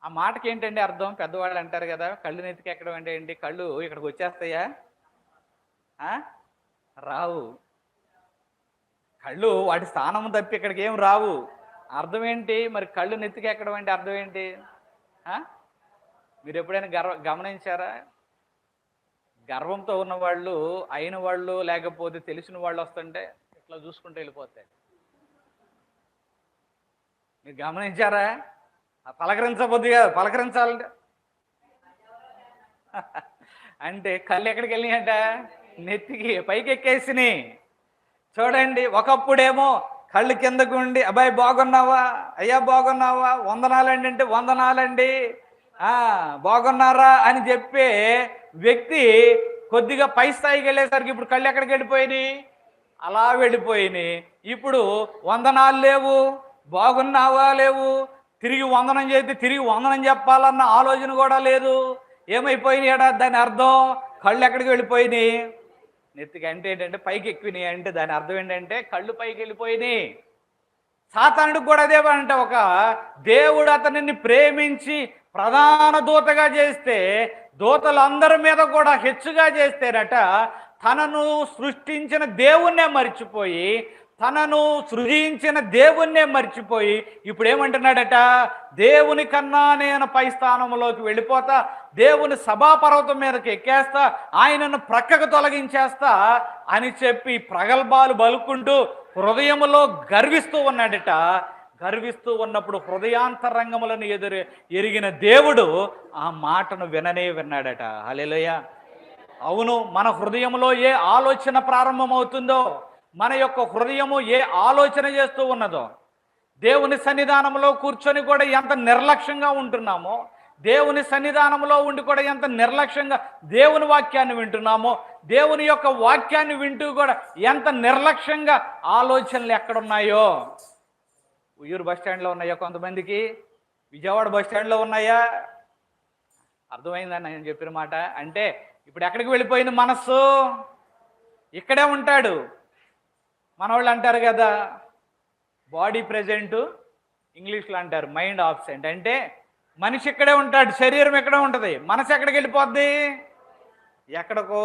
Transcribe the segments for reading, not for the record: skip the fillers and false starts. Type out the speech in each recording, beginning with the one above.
ఆ మాటకి ఏంటండి అర్థం? పెద్దవాళ్ళు అంటారు కదా, కళ్ళు నెత్తికెక్కడం అంటే ఏంటి? కళ్ళు ఇక్కడికి వచ్చేస్తాయా? ఆ? రావు. కళ్ళు వాటి స్థానం తప్పి ఇక్కడికి ఏం రావు. అర్థం ఏంటి మరి? కళ్ళు నెత్తికెక్కడం అంటే అర్థం ఏంటి? ఆ? మీరు ఎప్పుడైనా గమనించారా? గర్వంతో ఉన్న వాళ్ళు, అయిన వాళ్ళు, లేకపోతే తెలిసిన వాళ్ళు వస్తుంటే ఇట్లా చూసుకుంటూ వెళ్ళిపోతాయి. మీరు గమనించారా? పలకరించబుద్ధి కాదు, పలకరించాలంటే అంటే కళ్ళు ఎక్కడికి వెళ్ళినాయంట? నెత్తికి పైకి ఎక్కేసినాయి. చూడండి, ఒకప్పుడేమో కళ్ళు కిందకు ఉండి, అబ్బాయి బాగున్నావా, అయ్యా బాగున్నావా, వందనాలండి అంటే వందనాలండి, బాగున్నారా అని చెప్పే వ్యక్తి కొద్దిగా పై స్థాయికి వెళ్ళేసరికి ఇప్పుడు కళ్ళు ఎక్కడికి వెళ్ళిపోయినాయి? అలా వెళ్ళిపోయినాయి. ఇప్పుడు వందనాలు లేవు, బాగున్నావా లేవు, తిరిగి వందనం చేస్తే తిరిగి వందనం చెప్పాలన్న ఆలోచన కూడా లేదు. ఏమైపోయినాయడా? దాని అర్థం కళ్ళు ఎక్కడికి వెళ్ళిపోయినాయి? నెత్తికి అంటే ఏంటంటే పైకి ఎక్కినాయి అంటే దాని అర్థం ఏంటంటే కళ్ళు పైకి వెళ్ళిపోయినాయి. సాతానుడికి కూడా అదే అంటే, ఒక దేవుడు అతనిని ప్రేమించి ప్రధాన దూతగా చేస్తే, దూతలందరి మీద కూడా హెచ్చుగా చేస్తేనట, తనను సృష్టించిన దేవుణ్ణే మర్చిపోయి, తనను సృజించిన దేవుణ్ణే మర్చిపోయి ఇప్పుడు ఏమంటున్నాడట? దేవుని కన్నా నేను పై స్థానంలోకి వెళ్ళిపోతా, దేవుని సభాపర్వతం మీదకి ఎక్కేస్తా, ఆయనను ప్రక్కకు తొలగించేస్తా అని చెప్పి ప్రగల్భాలు బలుకుంటూ హృదయములో గర్విస్తూ ఉన్నాడట. గర్విస్తూ ఉన్నప్పుడు హృదయాంతరంగములను ఎరిగిన దేవుడు ఆ మాటను విన్నాడట. హల్లెలూయా. అవును, మన హృదయంలో ఏ ఆలోచన ప్రారంభమవుతుందో, మన యొక్క హృదయము ఏ ఆలోచన చేస్తూ ఉన్నదో, దేవుని సన్నిధానంలో కూర్చొని కూడా ఎంత నిర్లక్ష్యంగా ఉంటున్నామో, దేవుని సన్నిధానంలో ఉండి కూడా ఎంత నిర్లక్ష్యంగా దేవుని వాక్యాన్ని వింటున్నామో, దేవుని యొక్క వాక్యాన్ని వింటూ కూడా ఎంత నిర్లక్ష్యంగా ఆలోచనలు ఎక్కడున్నాయో. ఉయ్యూరు బస్ స్టాండ్లో ఉన్నాయా కొంతమందికి? విజయవాడ బస్ స్టాండ్లో ఉన్నాయా? అర్థమైందని నేను చెప్పిన మాట. అంటే ఇప్పుడు ఎక్కడికి వెళ్ళిపోయింది మనస్సు? ఇక్కడే ఉంటాడు. మనవాళ్ళు అంటారు కదా, బాడీ ప్రెజెంట్, ఇంగ్లీష్లో అంటారు మైండ్ ఆబ్సెంట్. అంటే మనిషి ఇక్కడే ఉంటాడు, శరీరం ఎక్కడే ఉంటుంది, మనసు ఎక్కడికి వెళ్ళిపోద్ది? ఎక్కడికో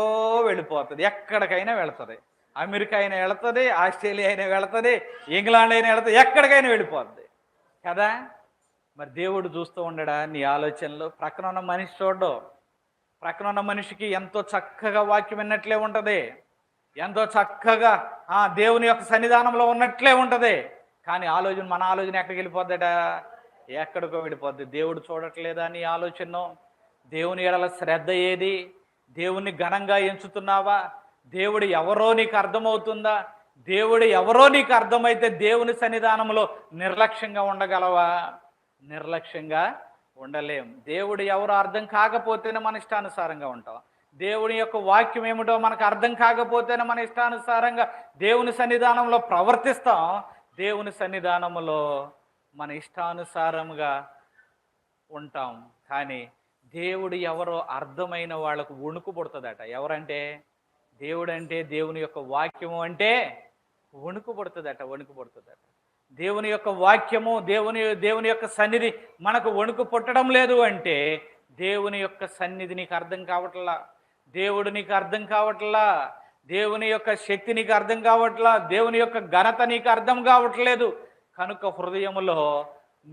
వెళ్ళిపోతుంది. ఎక్కడికైనా వెళుతుంది. అమెరికా అయినా వెళుతుంది, ఆస్ట్రేలియా అయినా వెళుతుంది, ఇంగ్లాండ్ అయినా వెళుతుంది, ఎక్కడికైనా వెళ్ళిపోద్ది కదా. మరి దేవుడు చూస్తూ ఉండడా నీ ఆలోచనలు? ప్రక్కన ఉన్న మనిషి చూడడు. ప్రక్కన ఉన్న మనిషికి ఎంతో చక్కగా వాక్యం విన్నట్లే ఉంటుంది, ఎంతో చక్కగా దేవుని యొక్క సన్నిధానంలో ఉన్నట్లే ఉంటుంది. కానీ ఆలోచన, మన ఆలోచన ఎక్కడికి వెళ్ళిపోద్దట? ఎక్కడికో వెళ్ళిపోద్ది. దేవుడు చూడట్లేదా నీ ఆలోచన? దేవుని ఎడల శ్రద్ధ ఏది? దేవుణ్ణి ఘనంగా ఎంచుతున్నావా? దేవుడు ఎవరో నీకు అర్థమవుతుందా? దేవుడు ఎవరో నీకు అర్థమైతే దేవుని సన్నిధానంలో నిర్లక్ష్యంగా ఉండగలవా? నిర్లక్ష్యంగా ఉండలేం. దేవుడు ఎవరో అర్థం కాకపోతేనే మన ఇష్టానుసారంగా ఉంటాం. దేవుని యొక్క వాక్యం ఏమిటో మనకు అర్థం కాకపోతేనే మన ఇష్టానుసారంగా దేవుని సన్నిధానంలో ప్రవర్తిస్తాం. దేవుని సన్నిధానంలో మన ఇష్టానుసారంగా ఉంటాం. కానీ దేవుడు ఎవరో అర్థమైన వాళ్ళకు వణుకు పుడుతుందట. ఎవరంటే? దేవుడు అంటే, దేవుని యొక్క వాక్యము అంటే వణుకు పుడుతుందట, వణుకు పుడుతుందట. దేవుని యొక్క వాక్యము, దేవుని యొక్క సన్నిధి మనకు వణుకు పుట్టడం లేదు అంటే దేవుని యొక్క సన్నిధి నీకు అర్థం కావట్లా, దేవుడు నీకు అర్థం కావట్లా, దేవుని యొక్క శక్తి నీకు అర్థం కావట్లా, దేవుని యొక్క ఘనత నీకు అర్థం కావట్లేదు. కనుక హృదయములో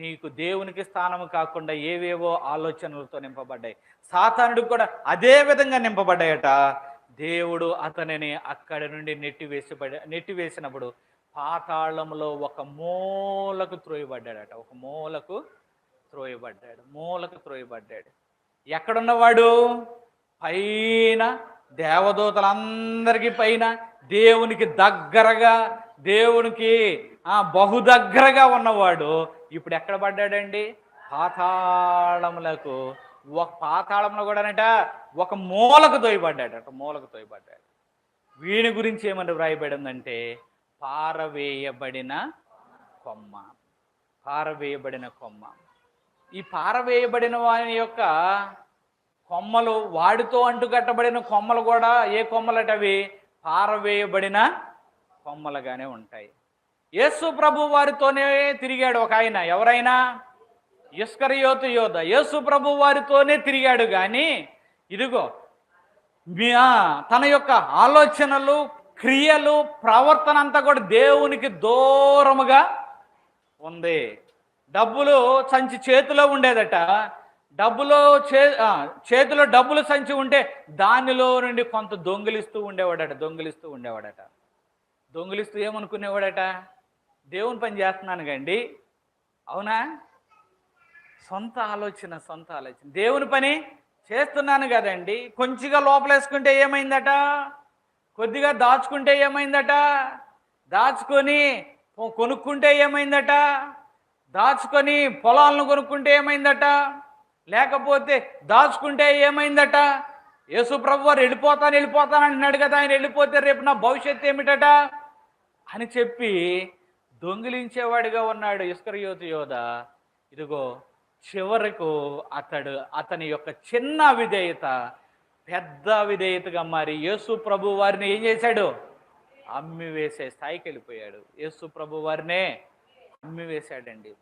నీకు దేవునికి స్థానము కాకుండా ఏవేవో ఆలోచనలతో నింపబడ్డాయి. సాతానుడికి కూడా అదే విధంగా నింపబడ్డాయట. దేవుడు అతనిని అక్కడి నుండి నెట్టివేసినప్పుడు పాతాళంలో ఒక మూలకు త్రోయబడ్డాడట. ఒక మూలకు త్రోయబడ్డాడు. ఎక్కడున్నవాడు? పైన, దేవదూతలందరికీ పైన, దేవునికి దగ్గరగా, దేవునికి బహు దగ్గరగా ఉన్నవాడు ఇప్పుడు ఎక్కడ పడ్డాడండి? పాతాళములకు. ఒక పాతాళంలో కూడానట ఒక మూలకు తోయబడ్డాడట. వీని గురించి ఏమని వ్రాయబడిందంటే పారవేయబడిన కొమ్మ. ఈ పారవేయబడిన వాని యొక్క కొమ్మలు, వాడితో అంటుకట్టబడిన కొమ్మలు కూడా ఏ కొమ్మలట? అవి పారవేయబడిన కొమ్మలుగానే ఉంటాయి. యేసు ప్రభు వారితోనే తిరిగాడు ఒక ఆయన. ఎవరైనా? ఇస్కరియోతు యోధ యేసు ప్రభు వారితోనే తిరిగాడు కానీ ఇదిగో తన యొక్క ఆలోచనలు, క్రియలు, ప్రవర్తన అంతా కూడా దేవునికి దూరముగా ఉంది. డబ్బులు సంచి చేతిలో ఉండేదట. చేతిలో డబ్బులు సంచి ఉంటే దానిలో నుండి కొంత దొంగిలిస్తూ ఉండేవాడట. దొంగిలిస్తూ ఏమనుకునేవాడట? దేవుని పని చేస్తున్నాను కండి, అవునా? సొంత ఆలోచన. దేవుని పని చేస్తున్నాను కదండి, కొంచెంగా లోపలేసుకుంటే ఏమైందట? కొద్దిగా దాచుకుంటే ఏమైందట? దాచుకొని కొనుక్కుంటే ఏమైందట? దాచుకొని పొలాలను కొనుక్కుంటే ఏమైందట? లేకపోతే దాచుకుంటే ఏమైందట? యేసు ప్రభు వారు వెళ్ళిపోతాను అంటున్నాడు కదా, ఆయన వెళ్ళిపోతే రేపు నా భవిష్యత్తు ఏమిటట అని చెప్పి దొంగిలించేవాడిగా ఉన్నాడు ఇస్కరియోతు యోధ. ఇదిగో చివరకు అతని యొక్క చిన్న విధేయత పెద్ద విధేయతగా మారి యేసు ప్రభు వారిని ఏం చేశాడు? అమ్మి వేసే స్థాయికి వెళ్ళిపోయాడు. యేసు ప్రభు వారినే అమ్మి వేశాడండి.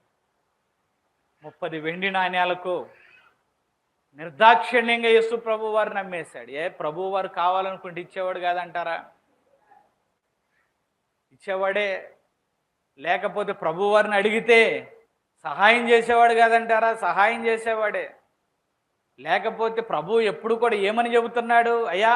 30 వెండి నాణ్యాలకు నిర్దాక్షిణ్యంగా యేసు ప్రభు వారిని అమ్మేశాడు. ప్రభు వారు కావాలనుకుంటే ఇచ్చేవాడు కాదంటారా? ఇచ్చేవాడే. లేకపోతే ప్రభు వారిని అడిగితే సహాయం చేసేవాడు కాదంటారా? సహాయం చేసేవాడే. లేకపోతే ప్రభు ఎప్పుడు కూడా ఏమని చెబుతున్నాడు? అయ్యా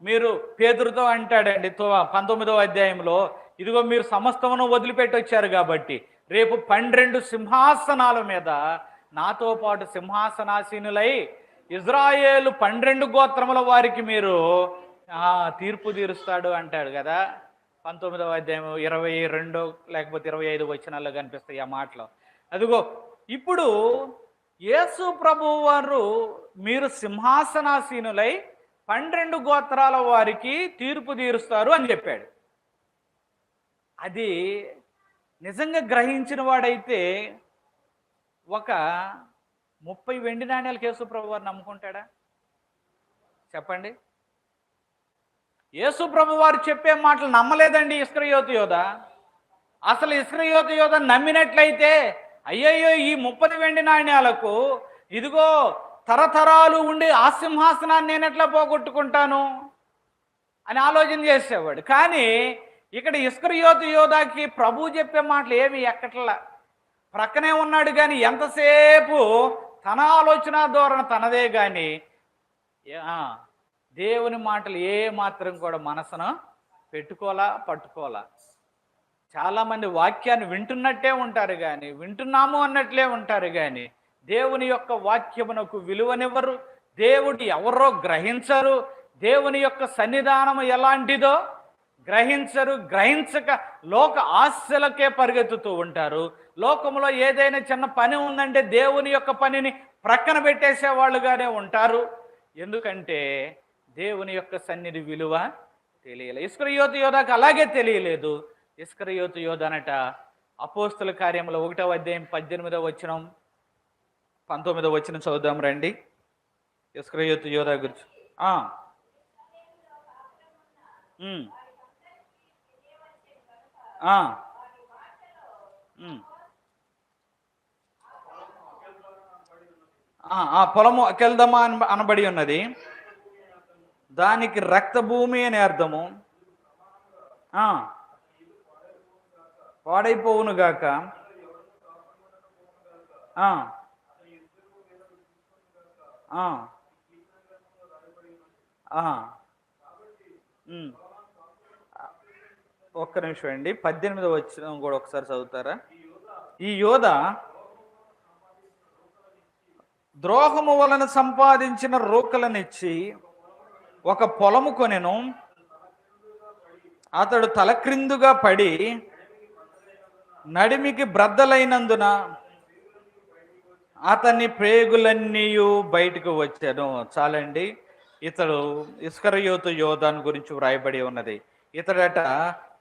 మీరు పేతురుతో అంటాడండి 19వ అధ్యాయంలో, ఇదిగో మీరు సమస్తమును వదిలిపెట్టి వచ్చారు కాబట్టి రేపు 12 సింహాసనాల మీద నాతో పాటు సింహాసనాసీనులై ఇజ్రాయేలు 12 గోత్రముల వారికి మీరు తీర్పు తీరుస్తాడు అంటాడు కదా. 19వ అధ్యాయం 22 లేకపోతే 25 వచనాల్లో కనిపిస్తాయి ఆ మాటలు. అదిగో ఇప్పుడు యేసు ప్రభు వారు మీరు సింహాసనాసీనులై 12 గోత్రాల వారికి తీర్పు తీరుస్తారు అని చెప్పాడు. అది నిజంగా గ్రహించిన వాడైతే ఒక 30 వెండి నాణ్యాలకు యేసు ప్రభు వారు నమ్ముకుంటాడా? చెప్పండి. యేసు ప్రభు వారు చెప్పే మాటలు నమ్మలేదండి ఇస్కరియోతు యోధ. అసలు ఇస్కరియోతు యోధ నమ్మినట్లయితే అయ్యయ్యో ఈ 30 వెండి నాణ్యాలకు ఇదిగో తరతరాలు ఉండి ఆ సింహాసనాన్ని నేను ఎట్లా పోగొట్టుకుంటాను అని ఆలోచన చేసేవాడు. కానీ ఇక్కడ ఇస్కరియోతు యోధాకి ప్రభు చెప్పే మాటలు ఏమి ఎక్కట్లా. ప్రక్కనే ఉన్నాడు కానీ ఎంతసేపు తన ఆలోచన ధోరణ తనదే కానీ దేవుని మాటలు ఏ మాత్రం కూడా మనసును పట్టుకోలా. చాలామంది వాక్యాన్ని వింటున్నట్టే ఉంటారు కానీ వింటున్నాము అన్నట్లే ఉంటారు కానీ దేవుని యొక్క వాక్యమునకు విలువనివ్వరు. దేవుడు ఎవరో గ్రహించరు. దేవుని యొక్క సన్నిధానము ఎలాంటిదో గ్రహించక లోక ఆశలకే పరిగెత్తుతూ ఉంటారు. లోకంలో ఏదైనా చిన్న పని ఉందంటే దేవుని యొక్క పనిని ప్రక్కన పెట్టేసేవాళ్ళుగానే ఉంటారు. ఎందుకంటే దేవుని యొక్క సన్నిధి విలువ తెలియలేదు. ఇస్కరియోతు యోధాకు అలాగే తెలియలేదు. ఇస్కరియోతు యోధ అనట అపోస్తుల కార్యములో 1వ అధ్యాయం 18వ వచనం 19వ వచనం చదువుదాం రండి. ఇస్కరియోతు యోధ గురించి ఆ పొలము అకెల్దమా అనబడి ఉన్నది, దానికి రక్తభూమి అని అర్థము. పాడైపోవును గాక. ఒక్క నిమిషం అండి, 18వ వచనం కూడా ఒకసారి చదువుతారా? ఈ యోధ ద్రోహము వలన సంపాదించిన రూకలనిచ్చి ఒక పొలము కొనెను. అతడు తలక్రిందుగా పడి నడిమికి బ్రద్దలైనందున అతని ప్రేగులన్నీ బయటకు వచ్చాను. చాలండి. ఇతడు ఇస్కరియోతు యోధాను గురించి వ్రాయబడి ఉన్నది. ఇతడట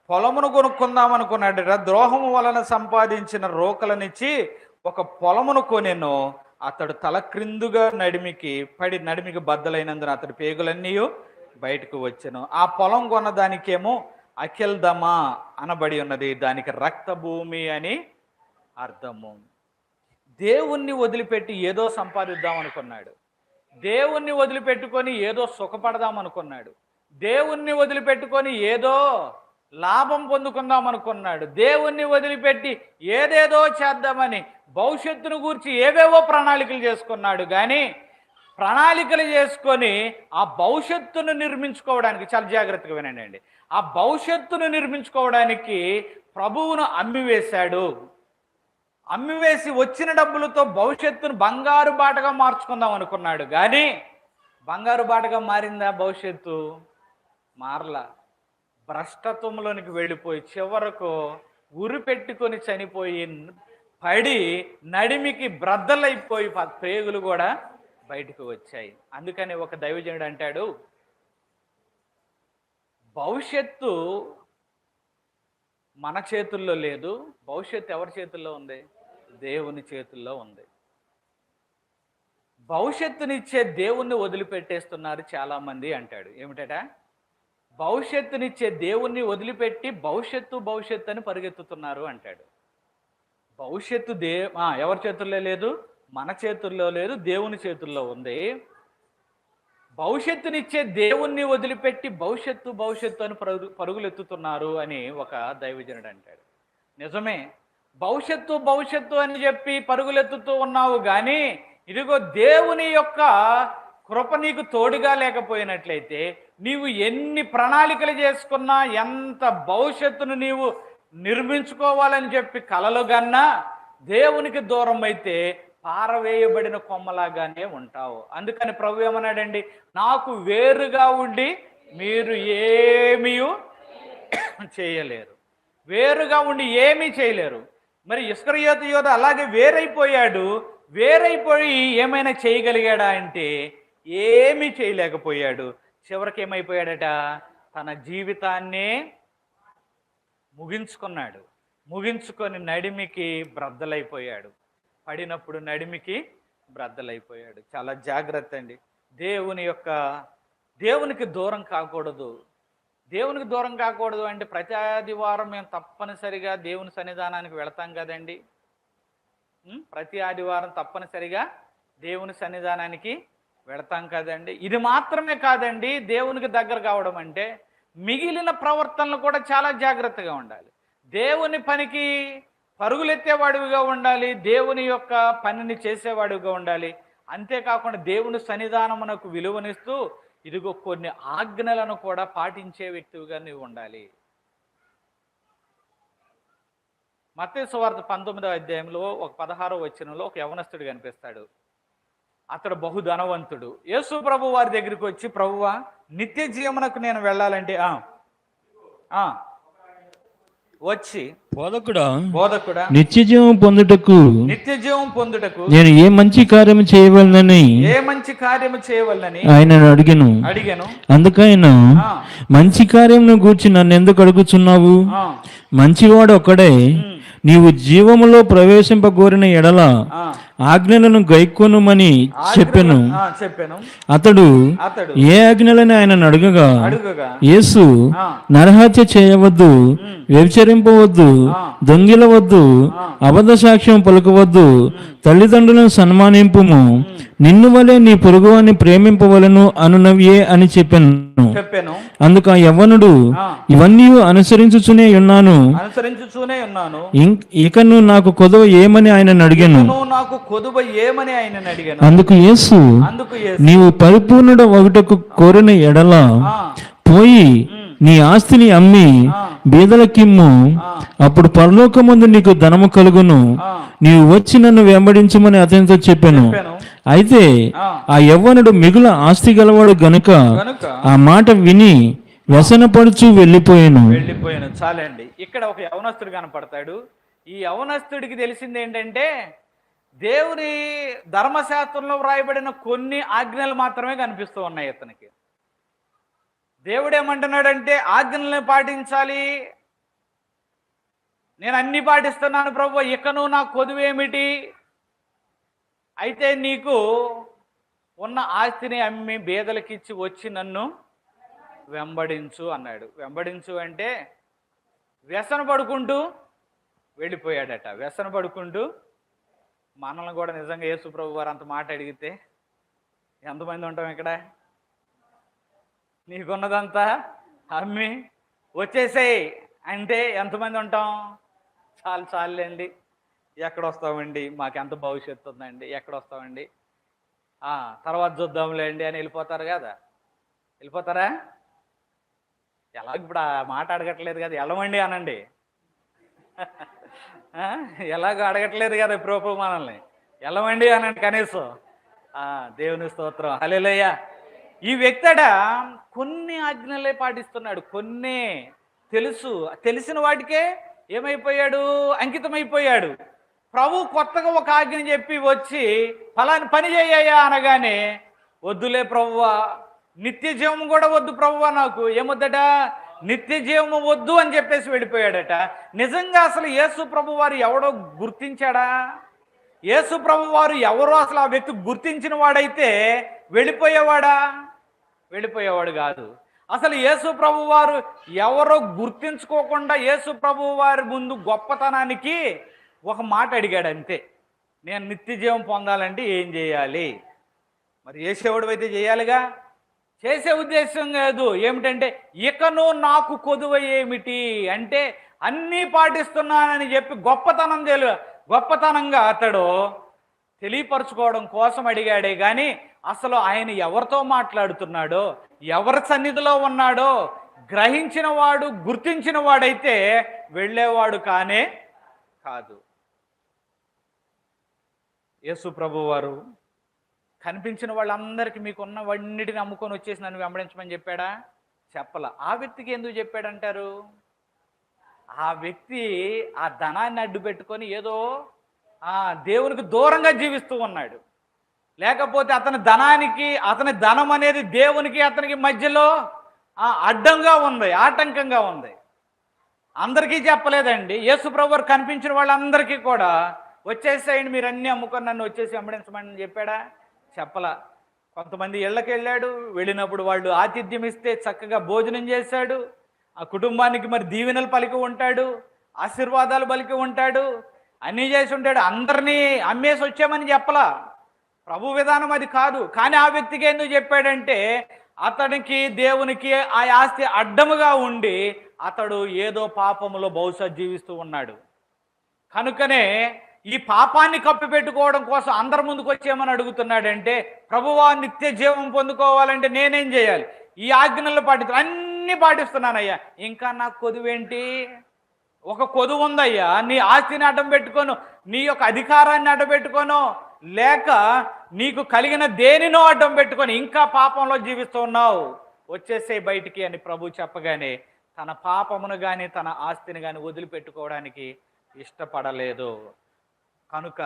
పొలమును కొనుక్కుందాం అనుకున్నాడట. ద్రోహము వలన సంపాదించిన రోకలనిచ్చి ఒక పొలమును కొనెను. అతడు తలక్రిందుగా నడిమికి బద్దలైనందున అతడి పేగులన్నీ బయటకు వచ్చెను. ఆ పొలం కొన్న దానికేమో అకెల్దమా అనబడి ఉన్నది, దానికి రక్తభూమి అని అర్థము. దేవుణ్ణి వదిలిపెట్టి ఏదో సంపాదిద్దాం అనుకున్నాడు. దేవుణ్ణి వదిలిపెట్టుకొని ఏదో సుఖపడదాం అనుకున్నాడు. దేవుణ్ణి వదిలిపెట్టుకొని ఏదో లాభం పొందుకుందాం అనుకున్నాడు. దేవుణ్ణి వదిలిపెట్టి ఏదేదో చేద్దామని భవిష్యత్తును గూర్చి ఏవేవో ప్రణాళికలు చేసుకున్నాడు. కానీ ప్రణాళికలు చేసుకొని ఆ భవిష్యత్తును నిర్మించుకోవడానికి, చాలా జాగ్రత్తగా వినండి, ఆ భవిష్యత్తును నిర్మించుకోవడానికి ప్రభువును అమ్మివేశాడు. అమ్మివేసి వచ్చిన డబ్బులతో భవిష్యత్తును బంగారు బాటగా మార్చుకుందాం అనుకున్నాడు. కానీ బంగారు బాటగా మారిందా భవిష్యత్తు? మారలా. భ్రష్టత్వంలోనికి వెళ్ళిపోయి చివరకు ఉరి పెట్టుకొని చనిపోయి పడి నడిమికి బ్రద్దలైపోయి ప్రేగులు కూడా బయటకు వచ్చాయి. అందుకని ఒక దైవజనుడు అంటాడు, భవిష్యత్తు మన చేతుల్లో లేదు, భవిష్యత్తు ఎవరి చేతుల్లో ఉంది? దేవుని చేతుల్లో ఉంది. భవిష్యత్తునిచ్చే దేవుణ్ణి వదిలిపెట్టేస్తున్నారు చాలామంది అంటాడు. ఏమిటట? భవిష్యత్తునిచ్చే దేవుణ్ణి వదిలిపెట్టి భవిష్యత్తు అని పరిగెత్తుతున్నారు అంటాడు. భవిష్యత్తు ఎవరి చేతుల్లో లేదు? మన చేతుల్లో లేదు, దేవుని చేతుల్లో ఉంది. భవిష్యత్తునిచ్చే దేవుణ్ణి వదిలిపెట్టి భవిష్యత్తు అని పరుగులెత్తుతున్నారు అని ఒక దైవజనుడు అంటాడు. నిజమే, భవిష్యత్తు అని చెప్పి పరుగులెత్తుతూ ఉన్నావు. కానీ ఇదిగో దేవుని యొక్క కృప నీకు తోడుగా లేకపోయినట్లయితే నీవు ఎన్ని ప్రణాళికలు చేసుకున్నా, ఎంత భవిష్యత్తును నీవు నిర్మించుకోవాలని చెప్పి కలలు కన్నా దేవునికి దూరం అయితే పారవేయబడిన కొమ్మలాగానే ఉంటావు. అందుకని ప్రభు ఏమన్నాడండి? నాకు వేరుగా ఉండి మీరు ఏమీ చేయలేరు. వేరుగా ఉండి ఏమీ చేయలేరు. మరి ఇస్కరియోతు యోధ అలాగే వేరైపోయాడు. వేరైపోయి ఏమైనా చేయగలిగాడా అంటే ఏమీ చేయలేకపోయాడు. చివరికి ఏమైపోయాడట? తన జీవితాన్నే ముగించుకున్నాడు. ముగించుకొని నడిమికి బ్రద్దలైపోయాడు. పడినప్పుడు నడిమికి బ్రద్దలైపోయాడు. చాలా జాగ్రత్త అండి. దేవునికి దూరం కాకూడదు. దేవునికి దూరం కాకూడదు అంటే ప్రతి ఆదివారం మేము తప్పనిసరిగా దేవుని సన్నిధానానికి వెళతాం కదండి. ప్రతి ఆదివారం తప్పనిసరిగా దేవుని సన్నిధానానికి వెళతాం కదండి. ఇది మాత్రమే కాదండి దేవునికి దగ్గర కావడం అంటే మిగిలిన ప్రవర్తనలు కూడా చాలా జాగ్రత్తగా ఉండాలి. దేవుని పనికి పరుగులెత్తేవాడివిగా ఉండాలి. దేవుని యొక్క పనిని చేసేవాడివిగా ఉండాలి. అంతేకాకుండా దేవుని సన్నిధానమునకు విలువనిస్తూ ఇదిగో కొన్ని ఆజ్ఞలను కూడా పాటించే వ్యక్తివిగా నీవు ఉండాలి. మత్తయి సువార్త 19వ అధ్యాయంలో 16వ వచనంలో ఒక యవనస్తుడు కనిపిస్తాడు. అతడు బహుధనవంతుడు. యేసు ప్రభు వారి దగ్గరికి వచ్చి, ప్రభువా, నిత్య జీవమునకు నేను వెళ్ళాలంటే వచ్చి బోధకుడా నిత్య జీవం పొందుటకు నేను ఏ మంచి కార్యము చేయవలనని ఆయనను అడిగాను. అందుకైనా మంచి కార్యమును గూర్చి నన్ను ఎందుకు అడుగుచున్నావు? మంచివాడు ఒక్కడే. నీవు జీవములో ప్రవేశింపగోరిన ఎడల ఆజ్ఞలను గైకొనుమని చెప్పెను. అతడు ఏ ఆజ్ఞలని ఆయనను అడగగా యేసు, నరహత్య చేయవద్దు, వ్యభిచరింపవద్దు, దొంగిలవద్దు, అబద్ధ సాక్ష్యం పలుకవద్దు, తల్లిదండ్రులను సన్మానింపుము, నిన్ను వలె నీ పొరుగువాన్ని ప్రేమింపవలను అనునవియే అని చెప్పాను. అందుకు ఆ యవ్వనుడు, ఇవన్నీ అనుసరించుచునే ఉన్నాను, ఇకను నాకు కొదవ ఏమని ఆయన అడిగాను. అందుకు యేసు, నీవు పరిపూర్ణుడ ఒకటకు కోరిన ఎడల పోయి నీ ఆస్తిని అమ్మి బీదలకిమ్ము, అప్పుడు పరలోకమందు నీకు ధనము కలుగును, నీవు వచ్చి నన్ను వెంబడించమని అతనితో చెప్పాను. అయితే ఆ యవ్వనుడు మిగుల ఆస్తి గలవాడు గనుక ఆ మాట విని వ్యసనపడుచు వెళ్ళిపోయాను. చాలండి. ఇక్కడ ఒక యవనస్తుడు కనపడతాడు. ఈ యవనస్తుడికి తెలిసింది ఏంటంటే దేవుని ధర్మశాస్త్రంలో వ్రాయబడిన కొన్ని ఆజ్ఞలు మాత్రమే కనిపిస్తూ ఉన్నాయి ఇతనికి. దేవుడు ఏమంటున్నాడంటే ఆజ్ఞల్ని పాటించాలి, నేను అన్ని పాటిస్తున్నాను ప్రభు, ఇకను నా కొదువేమిటి? అయితే నీకు ఉన్న ఆస్తిని అమ్మి బేదలకిచ్చి వచ్చి నన్ను వెంబడించు అన్నాడు. వెంబడించు అంటే వ్యసన పడుకుంటూ వెళ్ళిపోయాడట. వ్యసన పడుకుంటూ మనల్ని కూడా నిజంగా యేసు ప్రభు వారు అంత మాట అడిగితే ఎంతమంది ఉంటాం ఇక్కడ? నీకున్నదంతా అమ్మి వచ్చేసేయ్ అంటే ఎంతమంది ఉంటాం? చాలులేండి, ఎక్కడ వస్తామండి, మాకెంత భవిష్యత్తు ఉందండి, ఎక్కడ వస్తామండి, తర్వాత చూద్దాంలేండి అని వెళ్ళిపోతారు కదా. వెళ్ళిపోతారా? ఎలా ఇప్పుడు ఆ మాట అడగట్లేదు కదా, వెళ్ళమండి అనండి. ఎలాగో అడగట్లేదు కదా ప్రభు మనల్ని, వెళ్ళమండి అనండి కనీసం. దేవుని స్తోత్రం, హల్లెలూయా. ఈ వ్యక్తడ కొన్ని ఆజ్ఞలే పాటిస్తున్నాడు, కొన్ని తెలిసిన వాటికే ఏమైపోయాడు? అంకితమైపోయాడు. ప్రభు కొత్తగా ఒక ఆజ్ఞ చెప్పి వచ్చి ఫలాని పని చేయ్యా అనగానే, వద్దులే ప్రభువా, నిత్య జీవము కూడా వద్దు ప్రభువా, నాకు ఏమొద్దట, నిత్య జీవము వద్దు అని చెప్పేసి వెళ్ళిపోయాడట. నిజంగా అసలు యేసు ప్రభు వారు ఎవడో గుర్తించాడా? యేసు ప్రభు వారు ఎవరో అసలు ఆ వ్యక్తి గుర్తించిన వాడైతే వెళ్ళిపోయేవాడు కాదు. అసలు యేసు ప్రభు వారు ఎవరో గుర్తించుకోకుండా యేసు ప్రభు వారి ముందు గొప్పతనానికి ఒక మాట అడిగాడు అంతే. నేను నిత్య జీవం పొందాలంటే ఏం చేయాలి? మరి చేసేవాడు అయితే చేయాలిగా. చేసే ఉద్దేశం లేదు. ఏమిటంటే, ఇకను నాకు కొదువ ఏమిటి అంటే, అన్నీ పాటిస్తున్నానని చెప్పి గొప్పతనంగా అతడు తెలియపరచుకోవడం కోసం అడిగాడే కానీ అసలు ఆయన ఎవరితో మాట్లాడుతున్నాడో, ఎవరి సన్నిధిలో ఉన్నాడో గ్రహించిన వాడు, గుర్తించిన వాడైతే వెళ్ళేవాడు కానే కాదు. యేసు ప్రభు వారు కనిపించిన వాళ్ళందరికీ మీకున్న వాటిని అమ్ముకొని వచ్చేసి నన్ను వెంబడించమని చెప్పాడా? చెప్పలా. ఆ వ్యక్తికి ఎందుకు చెప్పాడంటారు? ఆ వ్యక్తి ఆ ధనాన్ని అడ్డు పెట్టుకొని ఏదో దేవునికి దూరంగా జీవిస్తూ ఉన్నాడు. లేకపోతే అతని ధనం అనేది దేవునికి అతనికి మధ్యలో అడ్డంగా ఉంది, ఆటంకంగా ఉంది. అందరికీ చెప్పలేదండి. యేసు ప్రభు వారు కనిపించిన వాళ్ళందరికీ కూడా వచ్చేసేయండి, మీరు అన్నీ అమ్ముకొని నన్ను వచ్చేసి వెంబడించమని చెప్పాడా? చెప్పలా. కొంతమంది ఇళ్ళకి వెళ్ళాడు, వెళ్ళినప్పుడు వాళ్ళు ఆతిథ్యం ఇస్తే చక్కగా భోజనం చేశాడు, ఆ కుటుంబానికి మరి దీవెనలు పలికి ఉంటాడు, ఆశీర్వాదాలు పలికి ఉంటాడు, అన్నీ చేసి ఉంటాడు. అందరినీ అమ్మేసి వచ్చామని చెప్పలా. ప్రభు విధానం అది కాదు. కానీ ఆ వ్యక్తికి ఎందుకు చెప్పాడంటే, అతనికి దేవునికి ఆ ఆస్తి అడ్డముగా ఉండి అతడు ఏదో పాపములో బహుశా జీవిస్తూ ఉన్నాడు. కనుకనే ఈ పాపాన్ని కప్పిపెట్టుకోవడం కోసం అందరి ముందుకు వచ్చేమని అడుగుతున్నాడంటే, ప్రభువా నిత్య జీవం పొందుకోవాలంటే నేనేం చేయాలి? ఈ ఆజ్ఞలు అన్నీ పాటిస్తున్నానయ్యా, ఇంకా నాకు కొదువేంటి? ఒక కొదువు ఉందయ్యా. నీ ఆస్తిని అడ్డం పెట్టుకోను, నీ యొక్క అధికారాన్ని అడ్డం పెట్టుకోను, లేక నీకు కలిగిన దేనినో అడ్డం పెట్టుకొని ఇంకా పాపంలో జీవిస్తూ ఉన్నావు, వచ్చేసే బయటికి అని ప్రభు చెప్పగానే తన పాపమును కానీ తన ఆస్తిని కానీ వదిలిపెట్టుకోవడానికి ఇష్టపడలేదు. కనుక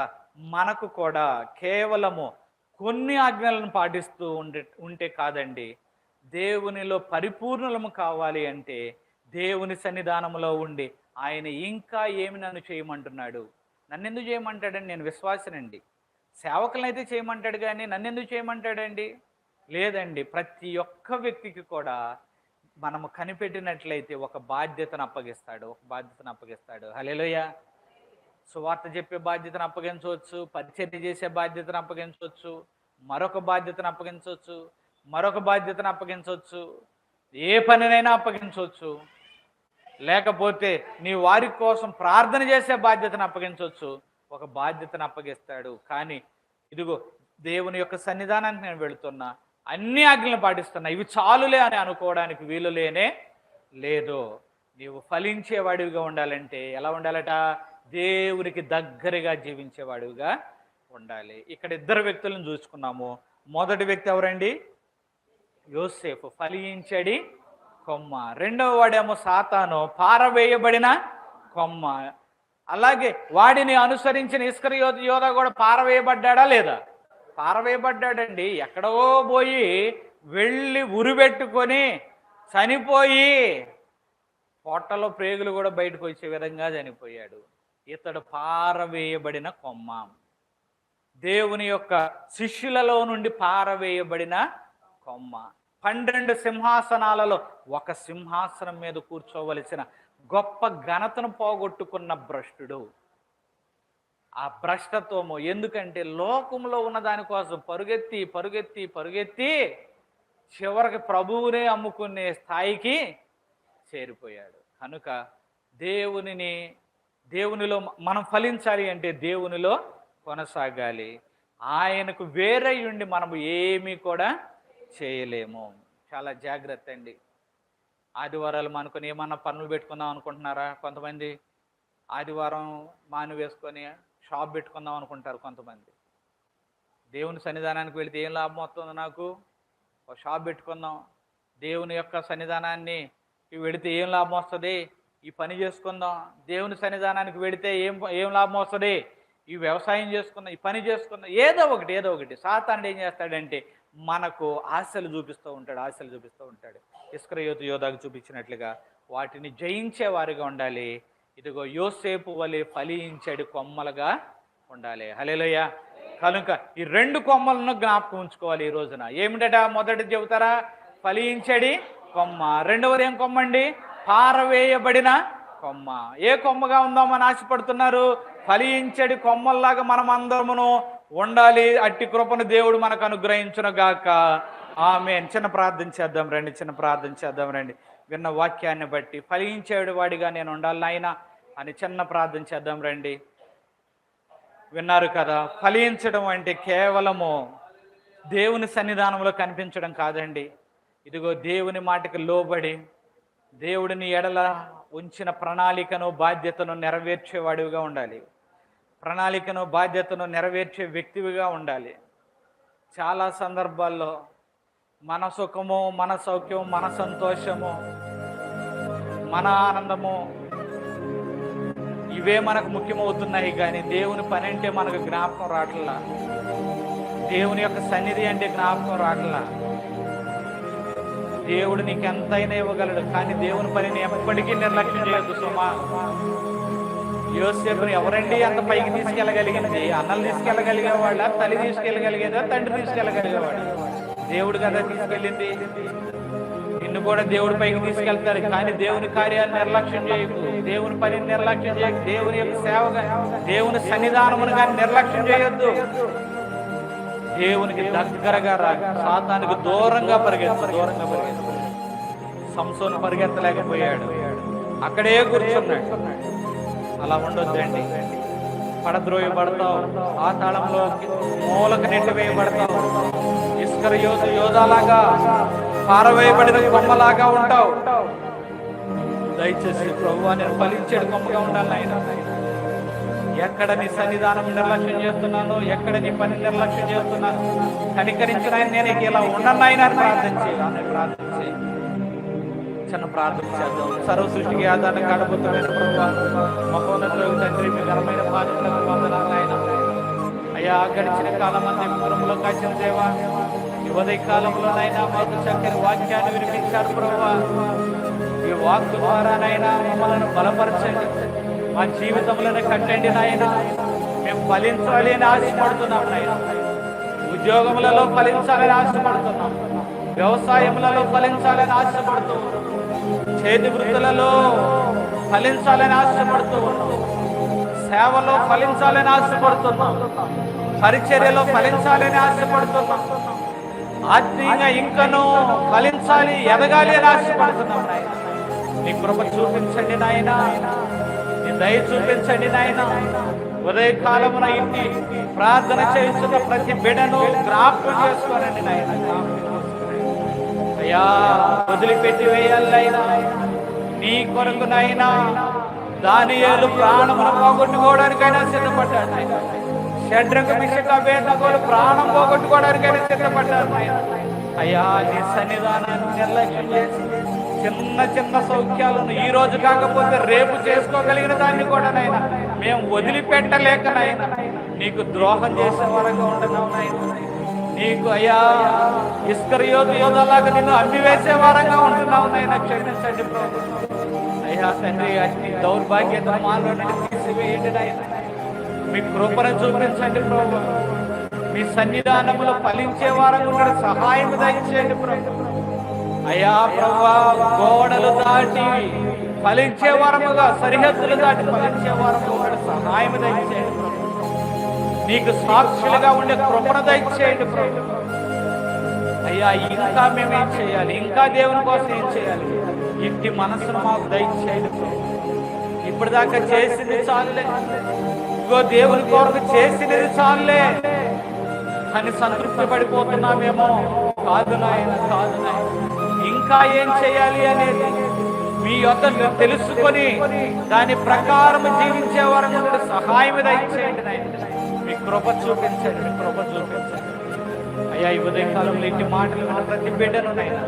మనకు కూడా కేవలము కొన్ని ఆజ్ఞలను పాటిస్తూ ఉంటే కాదండి, దేవునిలో పరిపూర్ణలము కావాలి అంటే దేవుని సన్నిధానంలో ఉండి ఆయన ఇంకా ఏమి నన్ను చేయమంటున్నాడు? నన్నెందుకు చేయమంటాడండి? నేను విశ్వాసనండి. సేవకులను అయితే చేయమంటాడు కానీ నన్నెందుకు చేయమంటాడండి? లేదండి. ప్రతి ఒక్క వ్యక్తికి కూడా మనము కనిపెట్టినట్లయితే ఒక బాధ్యతను అప్పగిస్తాడు. హల్లెలూయా. సువార్త చెప్పే బాధ్యతను అప్పగించవచ్చు, పరిచర్య చేసే బాధ్యతను అప్పగించవచ్చు, మరొక బాధ్యతను అప్పగించవచ్చు, ఏ పనినైనా అప్పగించవచ్చు, లేకపోతే నీ వారి కోసం ప్రార్థన చేసే బాధ్యతను అప్పగించవచ్చు. ఒక బాధ్యతను అప్పగిస్తాడు. కానీ ఇదిగో దేవుని యొక్క సన్నిధానానికి నేను వెళుతున్నా, అన్ని ఆజ్ఞలను పాటిస్తున్నా, ఇవి చాలులే అని అనుకోవడానికి వీలు లేదు. నీవు ఫలించేవాడివిగా ఉండాలంటే ఎలా ఉండాలట? దేవునికి దగ్గరగా జీవించేవాడివిగా ఉండాలి. ఇక్కడ ఇద్దరు వ్యక్తులను చూసుకున్నాము. మొదటి వ్యక్తి ఎవరండి? యోసేపు, ఫలించడి కొమ్మ. రెండవ వాడేమో సాతాను, పారవేయబడిన కొమ్మ. అలాగే వాడిని అనుసరించిన ఇస్కరియోత కూడా పారవేయబడ్డా లేదా? పారవేయబడ్డాడండి. ఎక్కడో పోయి వెళ్ళి ఉరిపెట్టుకొని చనిపోయి పొట్టలో ప్రేగులు కూడా బయటకు వచ్చే విధంగా చనిపోయాడు. ఇతడు పారవేయబడిన కొమ్మ, దేవుని యొక్క శిష్యులలో నుండి పారవేయబడిన కొమ్మ. 12 సింహాసనాలలో ఒక సింహాసనం మీద కూర్చోవలసిన గొప్ప ఘనతను పోగొట్టుకున్న భ్రష్టుడు. ఆ భ్రష్టత్వము. ఎందుకంటే లోకంలో ఉన్న దానికోసం పరుగెత్తి పరుగెత్తి పరుగెత్తి చివరికి ప్రభువునే అమ్ముకునే స్థాయికి చేరిపోయాడు. కనుక దేవునిలో మనం ఫలించాలి అంటే దేవునిలో కొనసాగాలి. ఆయనకు వేరే ఉండి మనము ఏమీ కూడా చేయలేము. చాలా జాగ్రత్త అండి. ఆదివారాలు మనకొని ఏమన్నా పనులు పెట్టుకుందాం అనుకుంటున్నారా? కొంతమంది ఆదివారం వేసుకొని షాప్ పెట్టుకుందాం అనుకుంటారు. కొంతమంది దేవుని సన్నిధానానికి వెళితే ఏం లాభం వస్తుంది? నాకు ఒక షాప్ పెట్టుకుందాం. దేవుని యొక్క సన్నిధానాన్ని వెళితే ఏం లాభం వస్తుంది? ఈ పని చేసుకుందాం. దేవుని సన్నిధానానికి వెళితే ఏం లాభం వస్తుంది? ఈ వ్యవసాయం చేసుకుందాం, ఈ పని చేసుకుందాం, ఏదో ఒకటి. సాతానుడు ఏం చేస్తాడంటే మనకు ఆశలు చూపిస్తూ ఉంటాడు. ఇస్కరియోతు యోధాకు చూపించినట్లుగా వాటిని జయించే వారిగా ఉండాలి. ఇదిగో యోసేపు వలె ఫలించడి కొమ్మలుగా ఉండాలి. హల్లెలూయా. కనుక ఈ 2 కొమ్మలను జ్ఞాపకం ఉంచుకోవాలి ఈ రోజున. ఏమిటట? మొదటి చెబుతారా? ఫలించడి కొమ్మ. రెండవది ఏం కొమ్మ అండి? పారవేయబడిన కొమ్మ. ఏ కొమ్మగా ఉందామని ఆశపడుతున్నారు? ఫలించడి కొమ్మల్లాగా మనం అందరమును ఉండాలి. అట్టి కృపను దేవుడు మనకు అనుగ్రహించును గాక. ఆమేన్. చిన్న ప్రార్థన చేద్దాం రండి. విన్న వాక్యాన్ని బట్టి ఫలించేడు వాడిగా నేను ఉండాలి నాయనా అని చిన్న ప్రార్థన చేద్దాం రండి. విన్నారు కదా, ఫలించడం అంటే కేవలము దేవుని సన్నిధానంలో కనిపించడం కాదండి. ఇదిగో దేవుని మాటకు లోబడి దేవుడిని ఎడల ఉంచిన ప్రణాళికను బాధ్యతను నెరవేర్చేవాడివిగా ఉండాలి. ప్రణాళికను బాధ్యతను నెరవేర్చే వ్యక్తివిగా ఉండాలి. చాలా సందర్భాల్లో మన సుఖము, మన సౌఖ్యము, మన సంతోషము, మన ఆనందము ఇవే మనకు ముఖ్యమవుతున్నాయి. కానీ దేవుని పని అంటే మనకు జ్ఞాపకం రావట్లా. దేవుని యొక్క సన్నిధి అంటే జ్ఞాపకం రావట్లా. దేవుడు నీకు ఎంతైనా ఇవ్వగలడు, కానీ దేవుని పనిని ఎప్పటికీ నిర్లక్ష్యం చేయొద్దు సుమా. యోసేపుని ఎవరండి అంత పైకి తీసుకెళ్ళగలిగింది? అన్నలు తీసుకెళ్ళగలిగేవాళ్ళ, తల్లి తీసుకెళ్ళగలిగేదా, తండ్రి తీసుకెళ్ళగలిగేవాడు? దేవుడు కదా తీసుకెళ్ళింది. నిన్ను కూడా దేవుడి పైకి తీసుకెళ్తాడు. కానీ దేవుని కార్యాన్ని నిర్లక్ష్యం చేయకు, దేవుని పనిని నిర్లక్ష్యం చేయకు, దేవుని యొక్క సేవగా, దేవుని సన్నిధానమును కానీ నిర్లక్ష్యం చేయొద్దు. దేవునికి దగ్గరగా రా, సాతానికి దూరంగా పరిగెత్తు. సంసోను పరిగెత్తలేకపోయాడు, అక్కడే కూర్చున్నాడు. అలా ఉండొద్దండి. పడద్రోయబడతావు, ఆ తాళంలో మూలకు నెట్టివేయబడతావు. ఇస్కరియోతు యోధాలాగా పారవేయబడిన కొమ్మలాగా ఉంటావు. దయచేసి ప్రభువా నేను ఫలించేడు కొమ్మగా ఉండాలి ఆయన. ఎక్కడ నీ సన్నిధానం నిర్లక్ష్యం చేస్తున్నాను, ఎక్కడ నీ పని నిర్లక్ష్యం చేస్తున్నాను, కనికరించిన ఆయన నేను ఇలా ఉండను ఆయన ప్రార్థించి చిన్న ప్రార్థన చేద్దాం. సర్వ సృష్టికి ఆధారం కాడబోతున్న ప్రభువా, మహోన్నతులకు తండ్రి, మీ ఘనమైన బాధ్యతలకు వందనాలు ఆయన. అయ్యా, గడిచిన కాలం అంతా పురములో కాచిన దేవా, ఈ ఉదయ కాలంలోనైనా మాకు చక్కని వాక్యాన్ని వినిపించారు ప్రభువా. ఈ వాక్కు ద్వారానైనా మమ్మల్ని బలపరచండి, మా జీవితంలోనే కట్టండి నాయన. మేము ఫలించాలి అని ఆశపడుతున్నాం నాయన. ఉద్యోగములలో ఫలించాలని ఆశపడుతున్నాం, వ్యవసాయములలో ఫలించాలని ఆశపడుతూ, చేతి వృత్తులలో ఫలించాలని ఆశపడుతూ ఉన్నాం, సేవలో ఫలించాలని ఆశపడుతున్నాం, పరిచర్యలో ఫలించాలని ఆశపడుతున్నాం, ఆత్మీయంగా ఇంకనూ ఫలించాలి, ఎదగాలి అని ఆశపడుతున్నాం నాయన. నీ కృప చూపించండి నాయన, నీ దయ చూపించండి నాయన. ఉదయకాలమున ఇంటి ప్రార్థన చేస్తున్న ప్రతి బిడ్డను జ్ఞాపకం చేసుకోనండి నాయన. అయ్యా, వదిలిపెట్టి వేయాలైనా నీ కొరకునైనా దానియేలు ప్రాణమును పోగొట్టుకోవడానికైనా సిద్ధపడ్డాడు ఆయన. షడ్రకు మిషకు అబేద్నెగోలు ప్రాణం పోగొట్టుకోవడానికైనా సిద్ధపడ్డాడు ఆయన. అయ్యా, నీ సన్నిధానాన్ని నిర్లక్ష్యం చేసి చిన్న సౌఖ్యాలను ఈ రోజు కాకపోతే రేపు చేసుకోగలిగిన దాన్ని కూడా నాయన మేము వదిలిపెట్టలేకనైనా నీకు ద్రోహం చేసే వరంగా ఉండడం నాయన. నీకు అయ్యా ఇస్కరియోతు యోధాలాగా నిన్ను అమ్మివేసే వారంగా ఉంటున్నావు నాయన. క్షమించండి ప్రభు. అయ్యా తండ్రి, అన్ని దౌర్భాగ్యత మాలో నుండి తీసివేయండి నాయన. మీ కృపను చూపించండి ప్రభు. మీ సన్నిధానములో ఫలించే వారంగా ఉండడం సహాయం దయచేయండి ప్రభు. అయ్యా ప్రభువా, గోడలు దాటి ఫలించే వారముగా, సరిహద్దులు దాటి ఫలించే వారముగా ఉండడం సహాయం దయచేయండి ప్రభు. నీకు సాక్షులుగా ఉండే కృపను దయచేయండి ప్రభు. అయ్యా ఇంకా మేమేం చేయాలి, ఇంకా దేవుని కోసం ఏం చేయాలి, ఇట్టి మనసును మాకు దయచేయండి ప్రభు. ఇప్పటిదాకా చేసింది చాలులే, ఇగో దేవుని కొరకు చేసినది చాలులే అని సంతృప్తి పడిపోతున్నామేమో. కాదు నాయన, కాదు నాయన, ఇంకా ఏం చేయాలి అనేది మీ యొద్ద తెలుసుకొని దాని ప్రకారం జీవించే వారికి సహాయం దయచేయండి నాయన. మీ కృప చూపించండి, మీ కృప చూపించండి అయ్యా. ఈ ఉదయకాలంలో ఇట్టి మాటలు మన ప్రతి బిడ్డను నాయన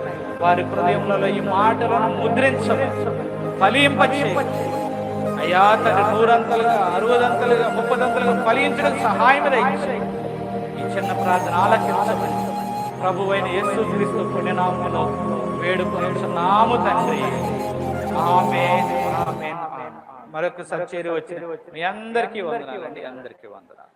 వారి హృదయంలో ఈ మాటలను ముద్రించండి, ఫలింపచేయండి అయ్యా. తండ్రి 100 60 30 ఫలించడం సహాయం దయచేయండి. ఈ చిన్న ప్రార్థన ఆలకించమని ప్రభువైన యేసుక్రీస్తు పుణ్యనామములో వేడుకొనుచున్నాము తండ్రి. ఆమేన్, ఆమేన్, ఆమేన్. మరొకసారి చేరి వచ్చిన మీ అందరికీ వందనాలండి, అందరికీ వందనాలు.